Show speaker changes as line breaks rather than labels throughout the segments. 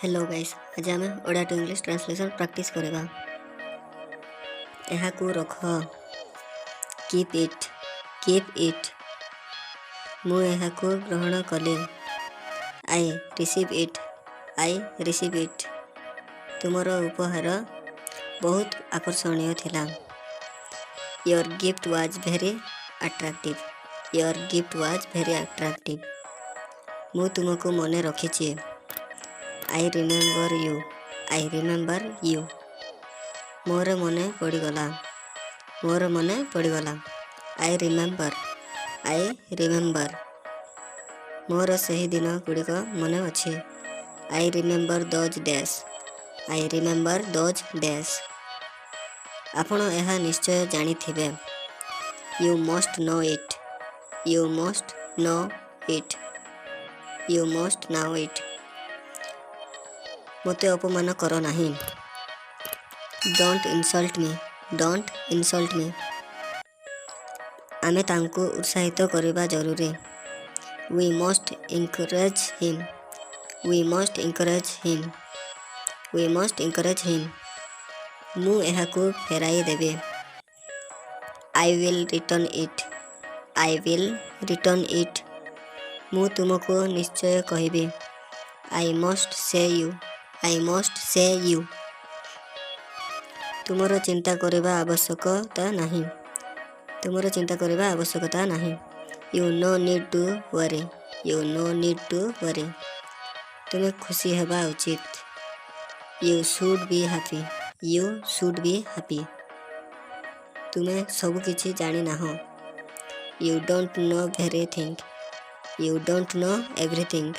Hello guys, आज आम Odia to English translation practice करवा। यह को रख, कीप इट मु यह को ग्रहण कले। आई रिसीव इट तुमर उपहार बहुत आकर्षणीय थिला। Your gift was very attractive मु तुमको मने रखिछि। आई रिमेंबर यू मोर मने पड़गला। आई रिमेंबर मोर सही दिन गुड़िक मने अच्छे। आई रिमेंबर दोज डेज आपण यह निश्चय जानी थिबे। यू मस्ट नो इट मते अपमान करो नहीं। डोंट इंसल्ट मी आमे तांको उत्साहित करबा जरूरी। वी मस्ट इंकरेज हिम मु एहा को फेराई देबे। आई विल रिटर्न इट मु तुमको निश्चय कहबी। आई मस्ट से यू तुमर चिंता करबा आवश्यकता नहीं। You no need to worry तुम्हें खुशी हेबा उचित। यू शुड बी हैप्पी तुम्हें सब किछि जानी नाहो। यू डोंट नो एवरीथिंग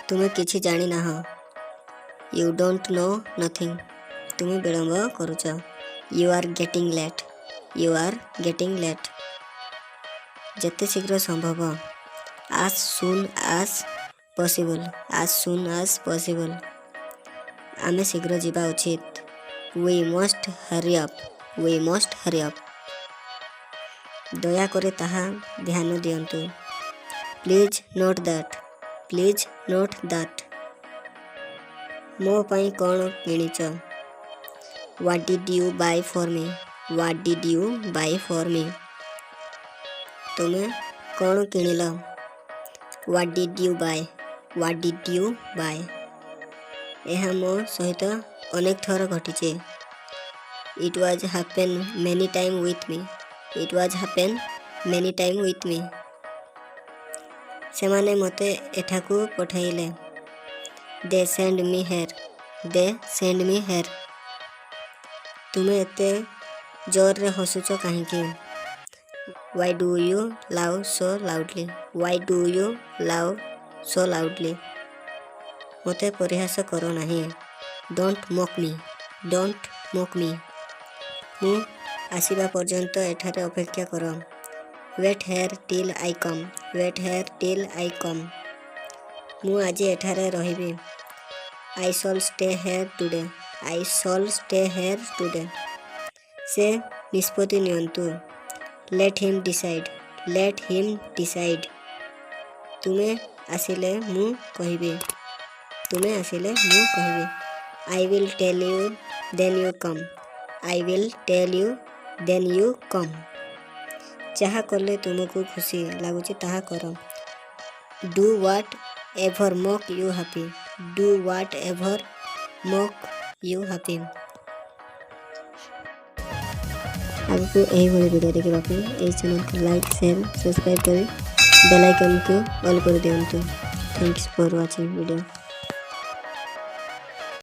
तुम्हें किछि जानी नाहो। यू डोंट नो नथिंग तुम्हें विलंब करुच। यू आर गेटिंग लेट जते शीघ्र संभव। as soon as possible आमे शीघ्र जीवा उचित। we must hurry up दया करे ताहा ध्यान दियंतु। प्लीज नोट दैट मो पाई कौन किनिच। What did you buy for me तुम्हें कौन किनिल। व्हाट डिड यू बाय यह मो सहित अनेक थर घटिचे। It was happen many time with me सेमाने मते एठाकू पठाइले। दे सेंड मी हेयर तुम्हें एते जोर रे हसुच काहेकि। व्हाई डू यू लाव सो लाउडली मते परिहास करो नहीं। डोंट मोक मी मु आसीबा पर्यंत एठारे अपेक्षा करो। वेट हेयर टिल आई कम मु आज एठारे रहिबी। आई शॉल स्टे हेयर टुडे से निष्पत्ति नियंतु। लेट हिम डिसाइड तुम्हें आसिले मु कहबी। I will tell you then you come जहा कले तुमको खुशी लगुच ताहा करो। Do whatever make you happy आगको यही वीडियो देखा चैनल को लाइक शेयर सब्सक्राइब कर बेल आइकन को ऑल कर दियंतु। Thanks for watching video.